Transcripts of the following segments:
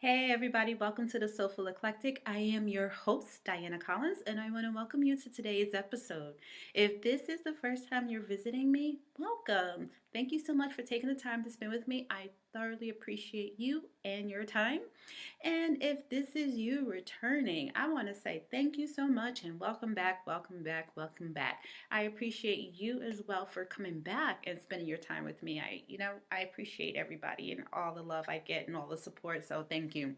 Hey everybody, welcome to the Soulful Eclectic. I am your host, Diana Collins, and I want to welcome you to today's episode. If this is the first time you're visiting me, welcome. Thank you so much for taking the time to spend with me. I thoroughly appreciate you and your time. And if this is you returning, I want to say thank you so much and welcome back, welcome back, welcome back. I appreciate you as well for coming back and spending your time with me. I appreciate everybody and all the love I get and all the support. So thank you.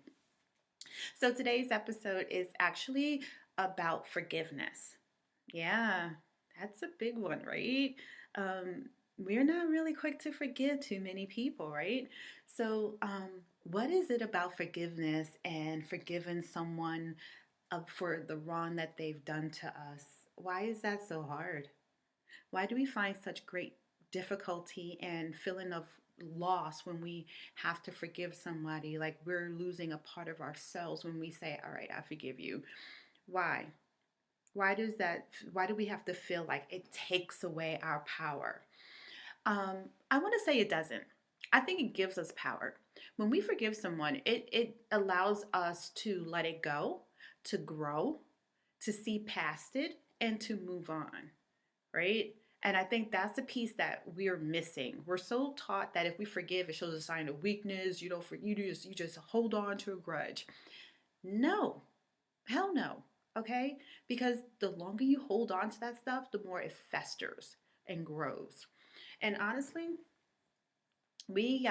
So today's episode is actually about forgiveness. Yeah, that's a big one, right? Um, we're not really quick to forgive too many people, right? So, what is it about forgiveness and forgiving someone for the wrong that they've done to us? Why is that so hard? Why do we find such great difficulty and feeling of loss when we have to forgive somebody? Like we're losing a part of ourselves when we say, "All right, I forgive you." Why? Why do we have to feel like it takes away our power? I want to say it doesn't. I think it gives us power. When we forgive someone, it allows us to let it go, to grow, to see past it, and to move on, right? And I think that's the piece that we're missing. We're so taught that if we forgive, it shows a sign of weakness. You don't for you just hold on to a grudge. No, hell no. Okay? Because the longer you hold on to that stuff, the more it festers and grows. And honestly, we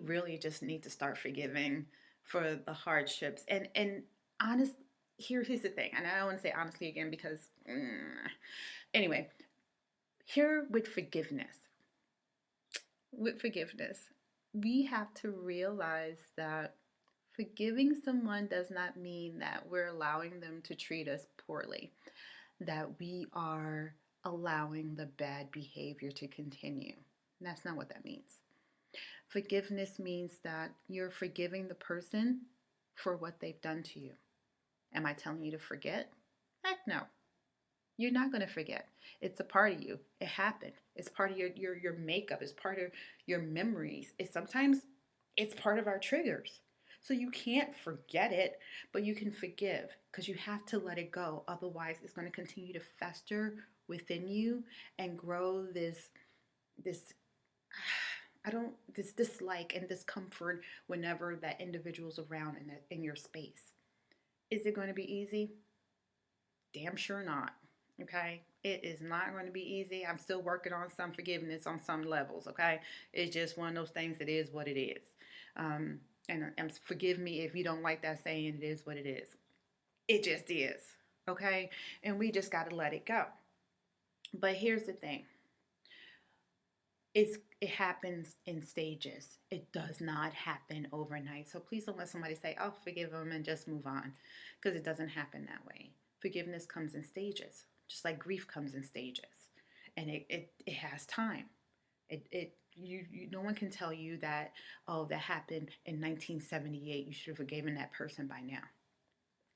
really just need to start forgiving for the hardships. And honest here's the thing. And I don't want to say honestly again because anyway, here with forgiveness, we have to realize that forgiving someone does not mean that we're allowing them to treat us poorly, that we are allowing the bad behavior to continue. That's not what that means. Forgiveness means that you're forgiving the person for what they've done to you. Am I telling you to forget? Heck no. You're not going to forget. It's a part of you. It happened. It's part of your makeup. It's part of your memories. It's part of our triggers. So you can't forget it, but you can forgive because you have to let it go. Otherwise, it's going to continue to fester within you and grow this I don't this dislike and discomfort whenever that individual's around in your space. Is it going to be easy? Damn sure not. Okay? It is not going to be easy. I'm still working on some forgiveness on some levels. Okay? It's just one of those things. It is what it is. And forgive me if you don't like that saying. It is what it is. It just is. Okay? And we just got to let it go. But here's the thing. It happens in stages. It does not happen overnight. So please don't let somebody say, "Oh, forgive them and just move on," because it doesn't happen that way. Forgiveness comes in stages, just like grief comes in stages, and it has time. No one can tell you that, oh, that happened in 1978. You should have forgiven that person by now.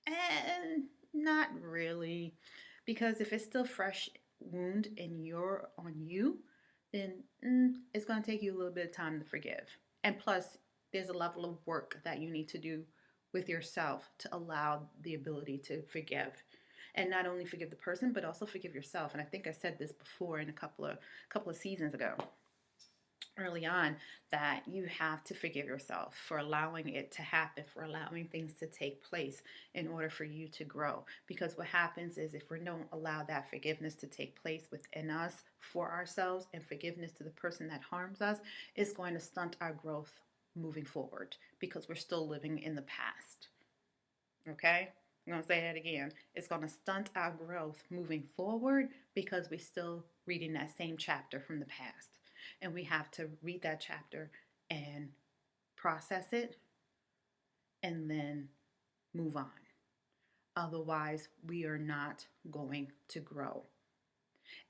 And not really, because if it's still fresh wound and you're on you, then it's going to take you a little bit of time to forgive. And plus, there's a level of work that you need to do with yourself to allow the ability to forgive. And not only forgive the person, but also forgive yourself. And I think I said this before in a couple of seasons ago, early on, that you have to forgive yourself for allowing it to happen, for allowing things to take place in order for you to grow. Because what happens is if we don't allow that forgiveness to take place within us for ourselves and forgiveness to the person that harms us, it's going to stunt our growth moving forward because we're still living in the past. Okay? I'm going to say that again. It's going to stunt our growth moving forward because we're still reading that same chapter from the past. And we have to read that chapter and process it and then move on. Otherwise, we are not going to grow.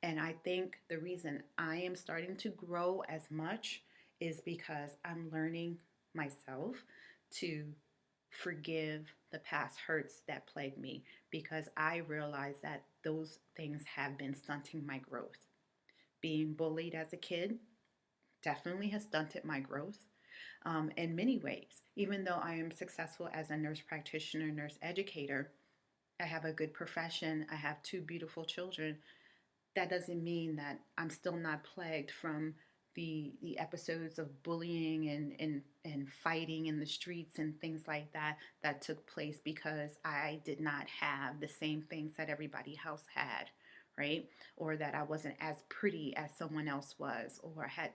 And I think the reason I am starting to grow as much is because I'm learning myself to forgive the past hurts that plague me because I realize that those things have been stunting my growth. Being bullied as a kid definitely has stunted my growth. in many ways. Even though I am successful as a nurse practitioner, nurse educator, I have a good profession, I have two beautiful children, that doesn't mean that I'm still not plagued from the episodes of bullying and fighting in the streets and things like that that took place because I did not have the same things that everybody else had, right? Or that I wasn't as pretty as someone else was, or had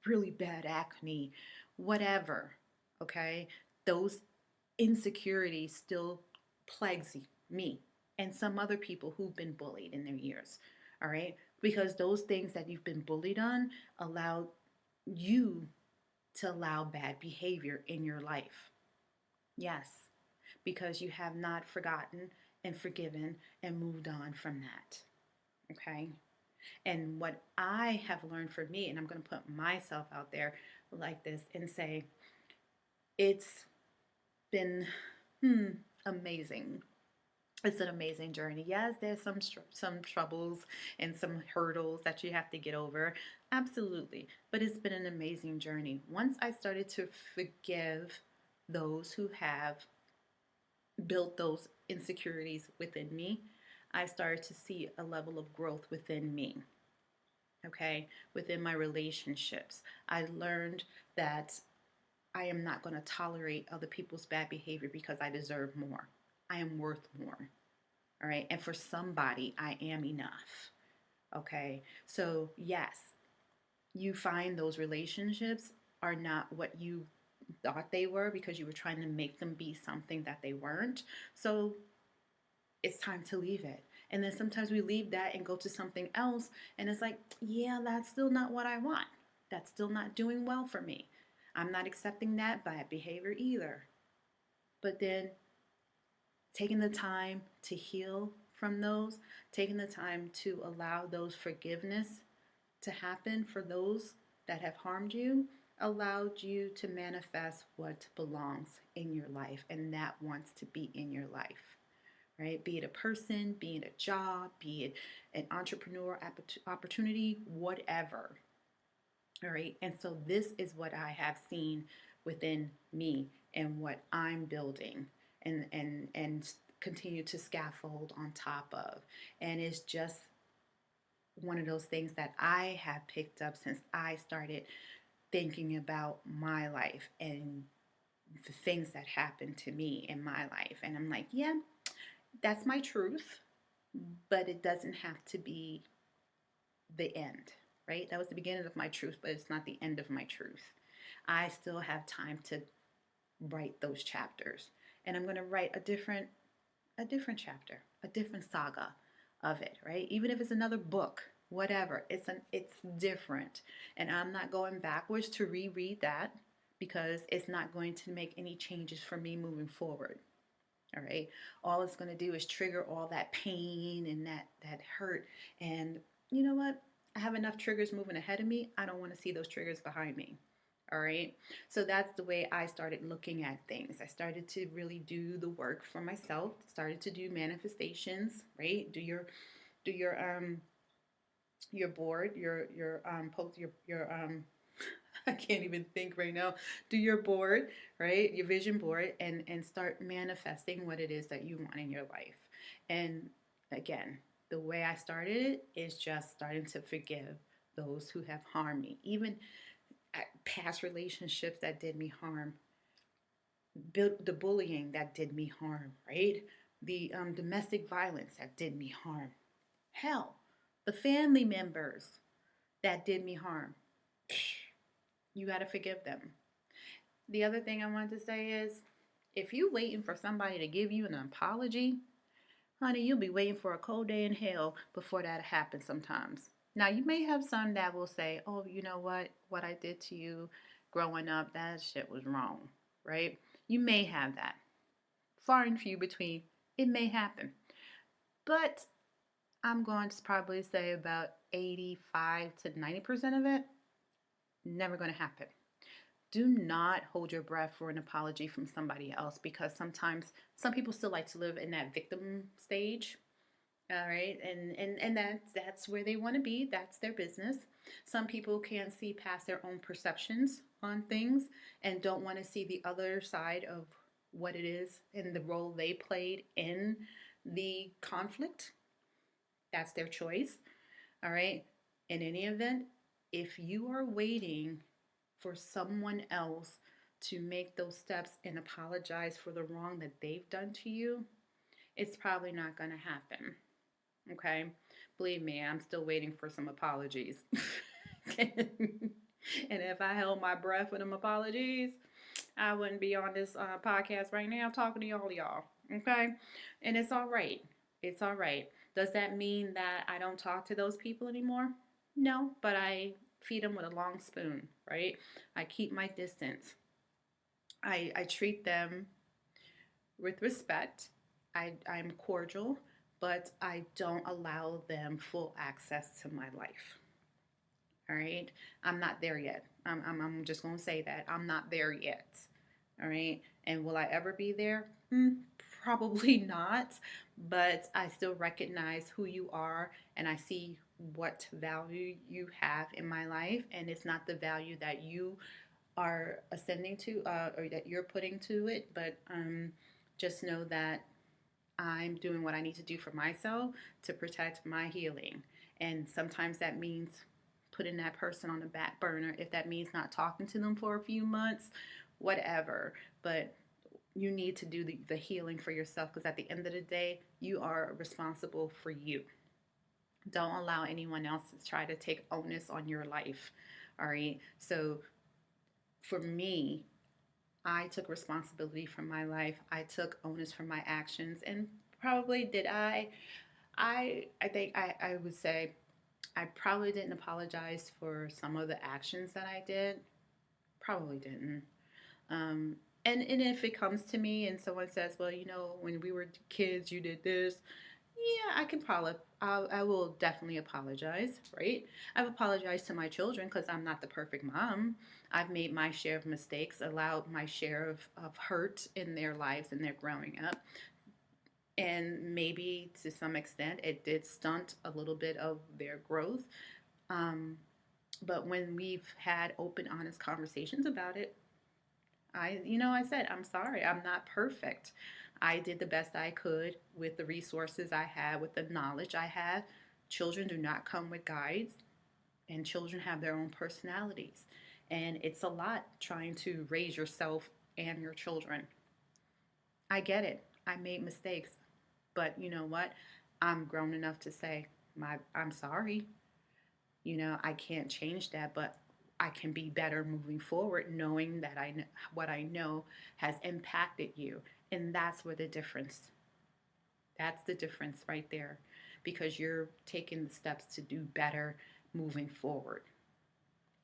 really bad acne, whatever. Okay? Those insecurities still plagues me and some other people who've been bullied in their years. All right? Because those things that you've been bullied on allow you to allow bad behavior in your life. Yes, because you have not forgotten and forgiven and moved on from that. Okay? And what I have learned for me, and I'm going to put myself out there like this and say, it's been amazing. It's an amazing journey. Yes, there's some troubles and some hurdles that you have to get over. Absolutely. But it's been an amazing journey. Once I started to forgive those who have built those insecurities within me, I started to see a level of growth within me. Okay, within my relationships, I learned that I am not going to tolerate other people's bad behavior because I deserve more. I am worth more. All right. And for somebody, I am enough. Okay. So, yes, you find those relationships are not what you thought they were because you were trying to make them be something that they weren't. So, it's time to leave it. And then sometimes we leave that and go to something else. And it's like, yeah, that's still not what I want. That's still not doing well for me. I'm not accepting that bad behavior either. But then taking the time to heal from those, taking the time to allow those forgiveness to happen for those that have harmed you, allowed you to manifest what belongs in your life and that wants to be in your life, right? Be it a person, be it a job, be it an entrepreneur opportunity, whatever. All right. And so this is what I have seen within me and what I'm building and continue to scaffold on top of. And it's just one of those things that I have picked up since I started thinking about my life and the things that happened to me in my life. And I'm like, yeah, that's my truth, but it doesn't have to be the end, right? That was the beginning of my truth, but it's not the end of my truth. I still have time to write those chapters. And I'm going to write a different chapter, a different saga of it, right? Even if it's another book, whatever, it's different. And I'm not going backwards to reread that because it's not going to make any changes for me moving forward. All right. All it's going to do is trigger all that pain and that hurt. And you know what? I have enough triggers moving ahead of me. I don't want to see those triggers behind me. All right. So that's the way I started looking at things. I started to really do the work for myself, started to do manifestations, right? Do your board, your post your I can't even think right now. Do your board, right? Your vision board and start manifesting what it is that you want in your life. And again, the way I started it is just starting to forgive those who have harmed me. Even past relationships that did me harm, the bullying that did me harm, right? The domestic violence that did me harm. Hell, the family members that did me harm. You got to forgive them. The other thing I wanted to say is if you're waiting for somebody to give you an apology, honey, you'll be waiting for a cold day in hell before that happens sometimes. Now, you may have some that will say, oh, you know what? What I did to you growing up, that shit was wrong, right? You may have that. Far and few between, it may happen. But I'm going to probably say about 85 to 90% of it, never going to happen. Do not hold your breath for an apology from somebody else because sometimes some people still like to live in that victim stage. All right, and that's where they want to be. That's their business. Some people can see past their own perceptions upon things and don't want to see the other side of what it is and the role they played in the conflict, that's their choice. All right. In any event, if you are waiting for someone else to make those steps and apologize for the wrong that they've done to you, it's probably not going to happen. Okay? Believe me, I'm still waiting for some apologies. And if I held my breath with them apologies, I wouldn't be on this podcast right now talking to all y'all. Okay? And it's all right. It's all right. Does that mean that I don't talk to those people anymore? No, but I feed them with a long spoon, right? I keep my distance. I treat them with respect. I'm cordial, but I don't allow them full access to my life. All right. I'm not there yet. I'm just going to say that. I'm not there yet. All right. And will I ever be there? Probably not. But I still recognize who you are and I see what value you have in my life. And it's not the value that you are ascending to or that you're putting to it. But just know that I'm doing what I need to do for myself to protect my healing. And sometimes that means putting that person on the back burner. If that means not talking to them for a few months, whatever. But you need to do the healing for yourself because at the end of the day, you are responsible for you. Don't allow anyone else to try to take onus on your life. All right. So for me, I took responsibility for my life. I took onus for my actions. And probably did I think I would say I probably didn't apologize for some of the actions that I did. Probably didn't. Um, and if it comes to me and someone says, well, when we were kids, you did this. Yeah, I can probably, I will definitely apologize, right? I've apologized to my children because I'm not the perfect mom. I've made my share of mistakes, allowed my share of hurt in their lives and their growing up. And maybe to some extent, it did stunt a little bit of their growth. Um, but when we've had open, honest conversations about it, I said, I'm sorry, I'm not perfect. I did the best I could with the resources I had, with the knowledge I had. Children do not come with guides, and children have their own personalities. And it's a lot trying to raise yourself and your children. I get it. I made mistakes. But you know what? I'm grown enough to say, I'm sorry. I can't change that, but I can be better moving forward, knowing that what I know has impacted you, and that's where the difference. That's the difference right there, because you're taking the steps to do better moving forward,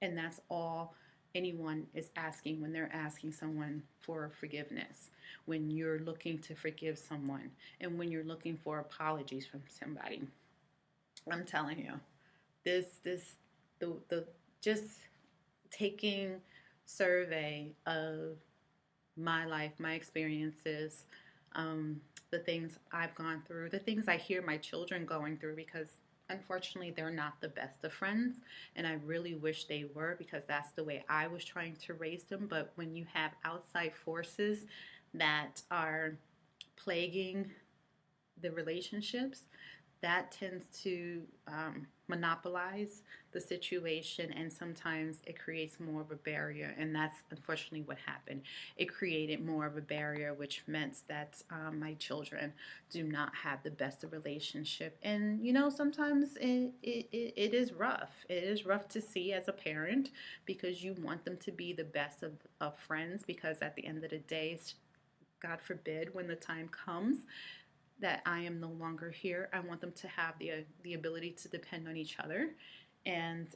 and that's all anyone is asking when they're asking someone for forgiveness, when you're looking to forgive someone, and when you're looking for apologies from somebody. I'm telling you, the just taking survey of my life, my experiences, the things I've gone through, the things I hear my children going through, because unfortunately they're not the best of friends, and I really wish they were, because that's the way I was trying to raise them. But when you have outside forces that are plaguing the relationships, that tends to monopolize the situation, and sometimes it creates more of a barrier, and that's unfortunately what happened. It created more of a barrier, which meant that my children do not have the best of relationship. And sometimes it is rough. It is rough to see as a parent, because you want them to be the best of friends, because at the end of the day, God forbid, when the time comes that I am no longer here, I want them to have the ability to depend on each other, and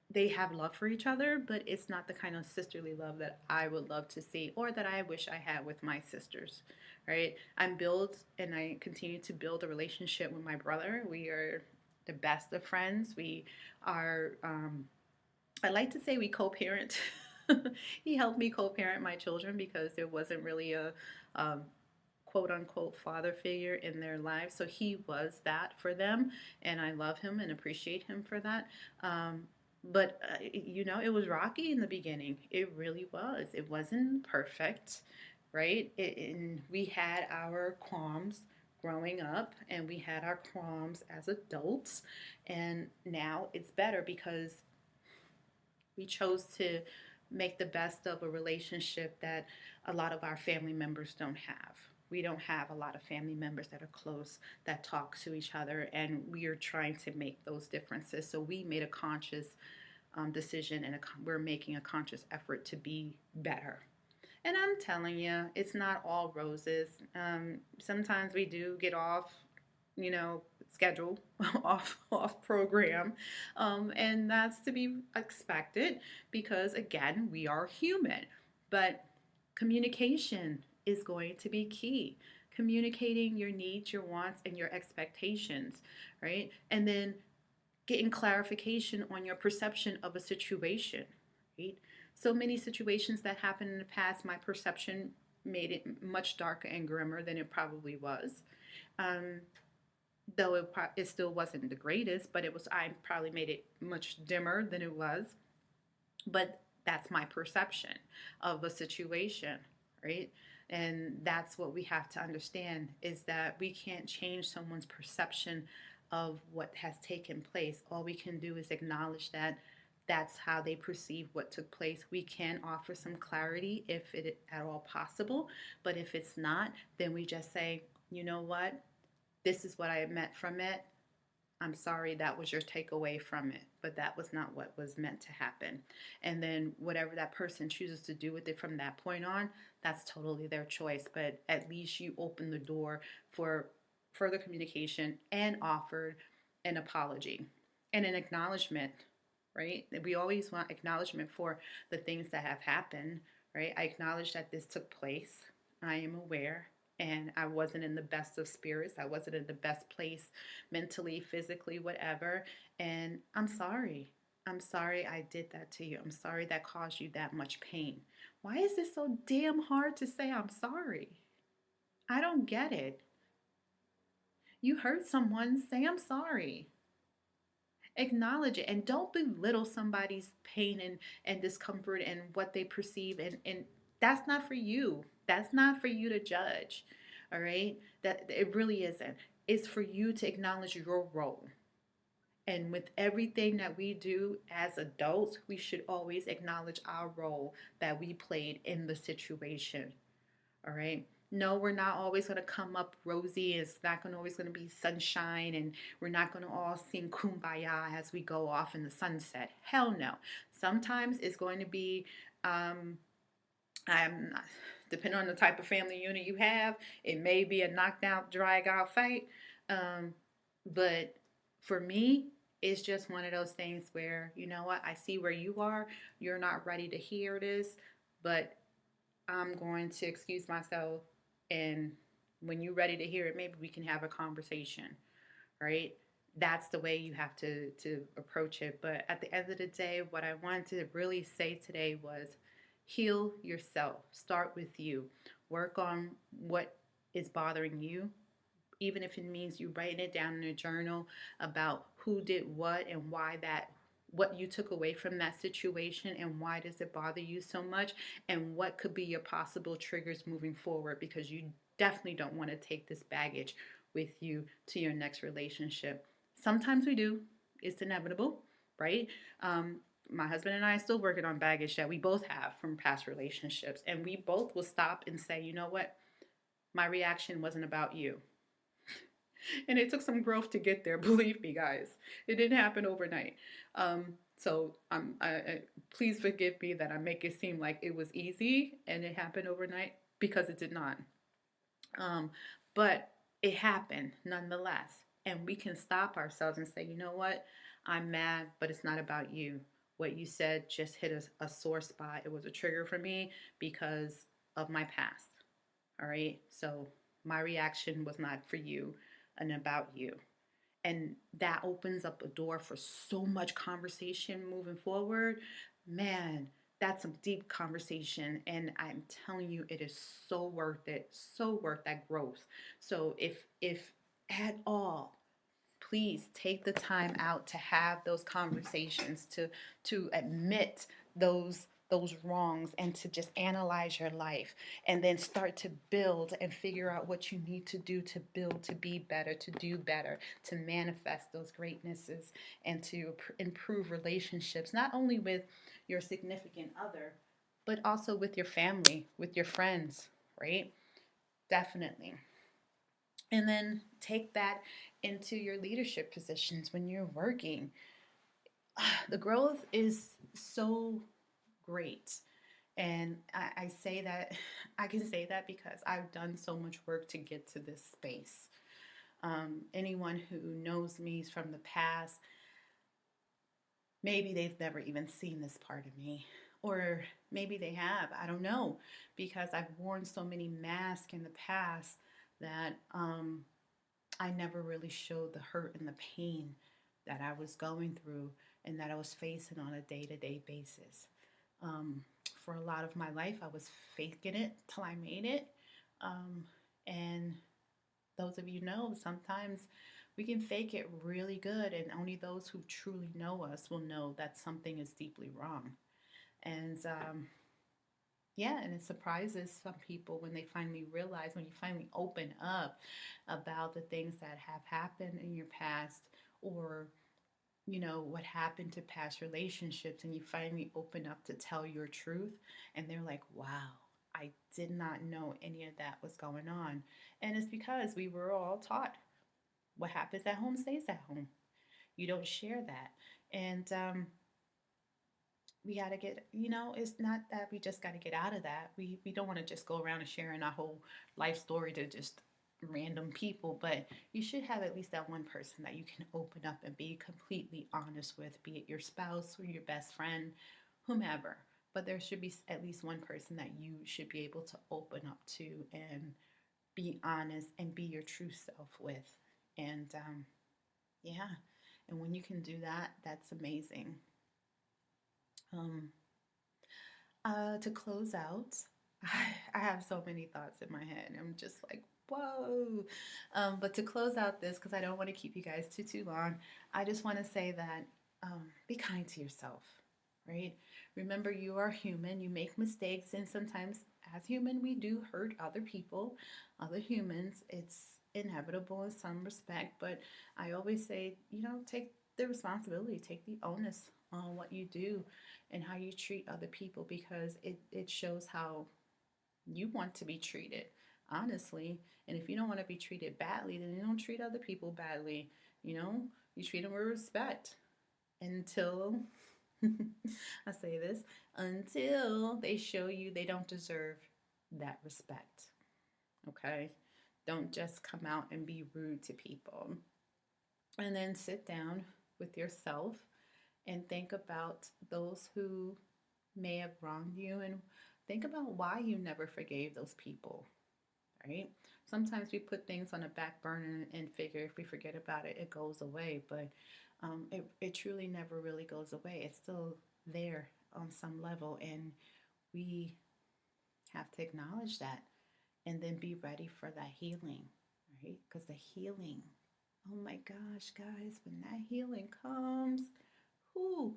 they have love for each other, but it's not the kind of sisterly love that I would love to see, or that I wish I had with my sisters. Right? I'm built, and I continue to build a relationship with my brother. We are the best of friends. We are. I like to say we co-parent. He helped me co-parent my children, because there wasn't really a quote unquote father figure in their lives. So he was that for them, and I love him and appreciate him for that. But, it was rocky in the beginning. It really was. It wasn't perfect, right? And we had our qualms growing up, and we had our qualms as adults. And now it's better because we chose to make the best of a relationship that a lot of our family members don't have. We don't have a lot of family members that are close, that talk to each other, and we are trying to make those differences. So we made a conscious decision, and we're making a conscious effort to be better. And I'm telling you, it's not all roses. Sometimes we do get off, schedule, off program, and that's to be expected because again, we are human. But communication is going to be key. Communicating your needs, your wants, and your expectations, right? And then getting clarification on your perception of a situation, right? So many situations that happened in the past, my perception made it much darker and grimmer than it probably was. Um, though it still wasn't the greatest, but I probably made it much dimmer than it was. But that's my perception of a situation, right? And that's what we have to understand is that we can't change someone's perception of what has taken place. All we can do is acknowledge that that's how they perceive what took place. We can offer some clarity if it at all possible, but if it's not, then we just say, you know what, this is what I meant from it. I'm sorry that was your takeaway from it, but that was not what was meant to happen. And then whatever that person chooses to do with it from that point on, that's totally their choice. But at least you open the door for further communication and offered an apology and an acknowledgement, right? We always want acknowledgement for the things that have happened, right? I acknowledge that this took place. I am aware and I wasn't in the best of spirits. I wasn't in the best place mentally, physically, whatever. And I'm sorry. I'm sorry I did that to you. I'm sorry that caused you that much pain. Why is it so damn hard to say I'm sorry? I don't get it. You hurt someone, say I'm sorry. Acknowledge it and don't belittle somebody's pain and discomfort and what they perceive. And that's not for you. That's not for you to judge. All right? That it really isn't. It's for you to acknowledge your role. And with everything that we do as adults, we should always acknowledge our role that we played in the situation. All right. No, we're not always going to come up rosy. It's not going to always going to be sunshine, and we're not going to all sing kumbaya as we go off in the sunset. Hell no. Sometimes it's going to be, I'm not, depending on the type of family unit you have, it may be a knocked out, drag out fight. But for me, it's just one of those things where, you know what, I see where you are. You're not ready to hear this, but I'm going to excuse myself. And when you're ready to hear it, maybe we can have a conversation, right? That's the way you have to approach it. But at the end of the day, what I wanted to really say today was heal yourself. Start with you. Work on what is bothering you, even if it means you writing it down in a journal about who did what and why that what you took away from that situation and why does it bother you so much and what could be your possible triggers moving forward because you definitely don't want to take this baggage with you to your next relationship. Sometimes we do. It's inevitable, right? My husband and I are still working on baggage that we both have from past relationships, and we both will stop and say, you know what, my reaction wasn't about you. And it took some growth to get there. Believe me, guys, it didn't happen overnight. Please forgive me that I make it seem like it was easy and it happened overnight because it did not. Um, but it happened nonetheless, and we can stop ourselves and say, you know what, I'm mad, but it's not about you. What you said just hit a sore spot. It was a trigger for me because of my past. All right, so my reaction was not for you and about you. And that opens up a door for so much conversation moving forward. Man, that's some deep conversation. And I'm telling you, it is so worth it. So worth that growth. So if at all, please take the time out to have those conversations, to admit those wrongs, and to just analyze your life, and then start to build and figure out what you need to do to build, to be better, to do better, to manifest those greatnesses, and to improve relationships, not only with your significant other, but also with your family, with your friends, right? Definitely. And then take that into your leadership positions when you're working. The growth is so great. And I say that, I can say that because I've done so much work to get to this space. Anyone who knows me from the past, maybe they've never even seen this part of me. Or maybe they have, I don't know, because I've worn so many masks in the past that I never really showed the hurt and the pain that I was going through and that I was facing on a day to day basis. Um, for a lot of my life, I was faking it till I made it. Um, and those of you know, sometimes we can fake it really good, and only those who truly know us will know that something is deeply wrong. And yeah, and it surprises some people when they finally realize, when you finally open up about the things that have happened in your past, or what happened to past relationships, and you finally open up to tell your truth, and they're like, wow, I did not know any of that was going on. And it's because we were all taught what happens at home stays at home. You don't share that. And we got to get, it's not that we just got to get out of that. We don't want to just go around and sharing our whole life story to just random people, but you should have at least that one person that you can open up and be completely honest with, be it your spouse or your best friend, whomever. But there should be at least one person that you should be able to open up to and be honest and be your true self with. And yeah, and when you can do that, that's amazing. Um, to close out, I have so many thoughts in my head. I'm just like, whoa. But to close out this, because I don't want to keep you guys too long, I just want to say that be kind to yourself, right? Remember, you are human. You make mistakes, and sometimes as human, we do hurt other people, other humans. It's inevitable in some respect, but I always say, take the responsibility, take the onus on what you do and how you treat other people, because it shows how you want to be treated, honestly. And if you don't want to be treated badly, then you don't treat other people badly. You treat them with respect until, I say this, until they show you they don't deserve that respect. Okay? Don't just come out and be rude to people. And then sit down with yourself and think about those who may have wronged you, and think about why you never forgave those people, right? Sometimes we put things on a back burner and figure if we forget about it, it goes away. But it truly never really goes away. It's still there on some level, and we have to acknowledge that and then be ready for that healing, right? Because the healing, oh my gosh, guys, when that healing comes, whoo,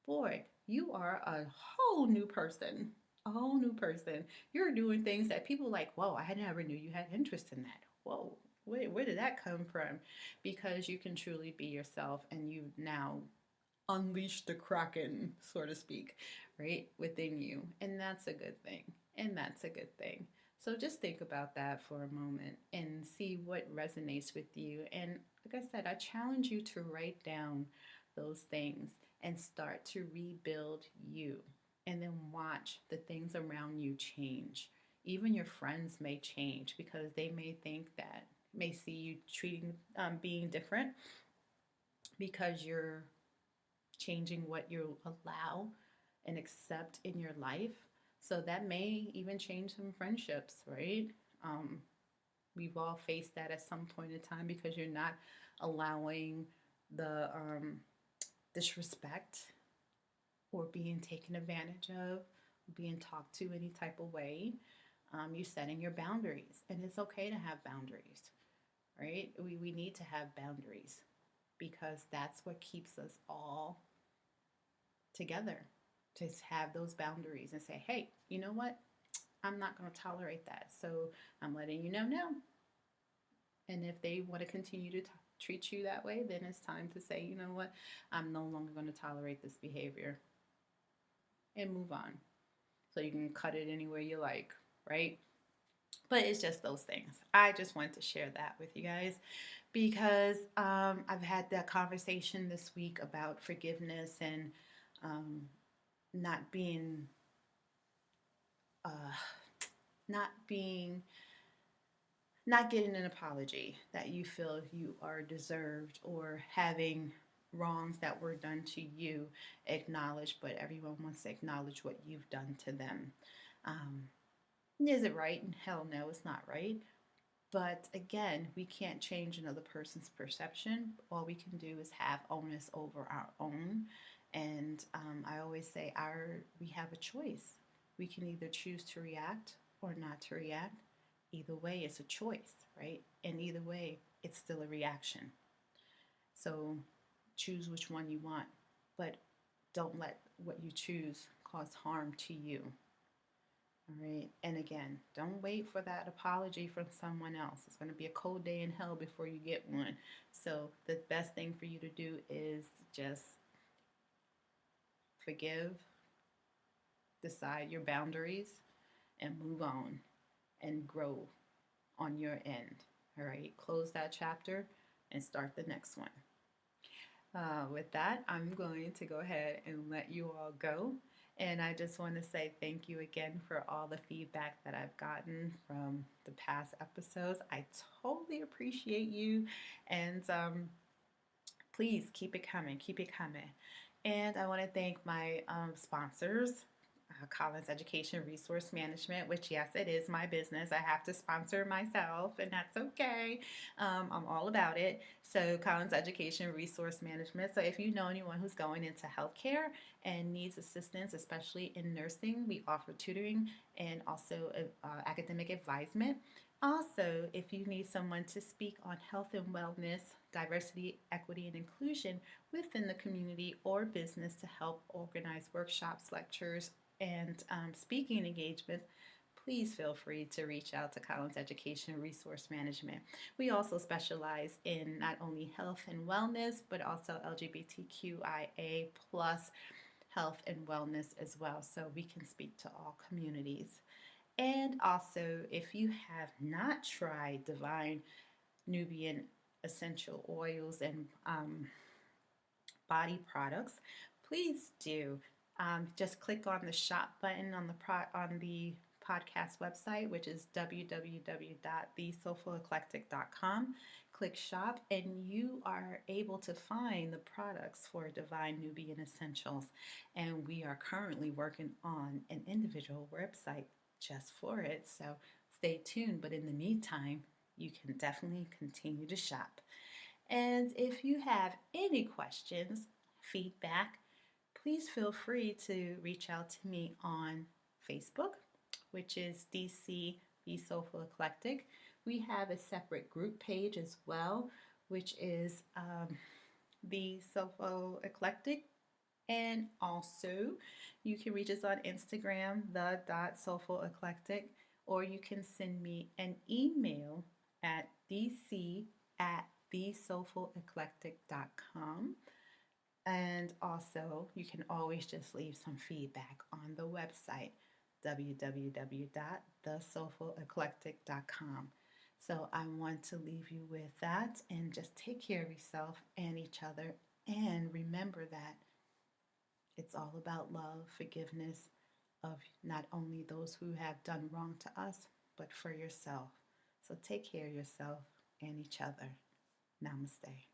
boy, you are a whole new person. A whole new person. You're doing things that people like, whoa, I never knew you had interest in that. Whoa, where did that come from? Because you can truly be yourself, and you now unleash the kraken, so to speak, right, within you. And that's a good thing. And that's a good thing. So just think about that for a moment and see what resonates with you. And like I said, I challenge you to write down those things and start to rebuild you. And then watch the things around you change. Even your friends may change because they may think that, may see you treating, being different because you're changing what you allow and accept in your life. So that may even change some friendships, right? Um, we've all faced that at some point in time because you're not allowing the disrespect or being taken advantage of, being talked to any type of way. You're setting your boundaries, and it's okay to have boundaries, right? We need to have boundaries. because that's what keeps us all together, to have those boundaries and say, hey, you know what? I'm not going to tolerate that. So I'm letting you know now. And if they want to continue to treat you that way, then it's time to say, you know what? I'm no longer going to tolerate this behavior and move on. So you can cut it anywhere you like, right? But it's just those things. I just wanted to share that with you guys because I've had that conversation this week about forgiveness and um, not being, uh, not being, not getting an apology that you feel you are deserved, or having wrongs that were done to you acknowledged, but everyone wants to acknowledge what you've done to them. Um, is it right? Hell no, it's not right. But again, we can't change another person's perception. All we can do is have onus over our own. And I always say we have a choice. We can either choose to react or not to react. Either way, it's a choice, right? And either way, it's still a reaction. So choose which one you want, but don't let what you choose cause harm to you. All right. And again, don't wait for that apology from someone else. It's going to be a cold day in hell before you get one. So the best thing for you to do is just forgive, decide your boundaries, and move on and grow on your end. All right. Close that chapter and start the next one. With that, I'm going to go ahead and let you all go. And I just want to say thank you again for all the feedback that I've gotten from the past episodes. I totally appreciate you. And please keep it coming, keep it coming. And I want to thank my sponsors, Collins Education Resource Management, which, yes, it is my business. I have to sponsor myself, and that's okay. I'm all about it. So, Collins Education Resource Management. So, if you know anyone who's going into healthcare and needs assistance, especially in nursing, we offer tutoring and also academic advisement. Also, if you need someone to speak on health and wellness, diversity, equity, and inclusion within the community or business to help organize workshops, lectures, and speaking engagements, please feel free to reach out to Collins Education Resource Management. We also specialize in not only health and wellness, but also LGBTQIA plus health and wellness as well. So we can speak to all communities. And also, if you have not tried Divine Nubian essential oils and body products, please do. Just click on the shop button on the podcast website, which is www.thesoulfuleclectic.com. Click shop, and you are able to find the products for Divine Nubian Essentials. And we are currently working on an individual website just for it. So stay tuned. But in the meantime, you can definitely continue to shop. And if you have any questions, feedback, please feel free to reach out to me on Facebook, which is DC Be Soulful Eclectic. We have a separate group page as well, which is The Soulful Eclectic. And also, you can reach us on Instagram, the.soulfuleclectic, or you can send me an email at dc@thesoulfuleclectic.com. And also, you can always just leave some feedback on the website, www.thesoulfuleclectic.com. So I want to leave you with that, and just take care of yourself and each other. And remember that it's all about love, forgiveness of not only those who have done wrong to us, but for yourself. So take care of yourself and each other. Namaste.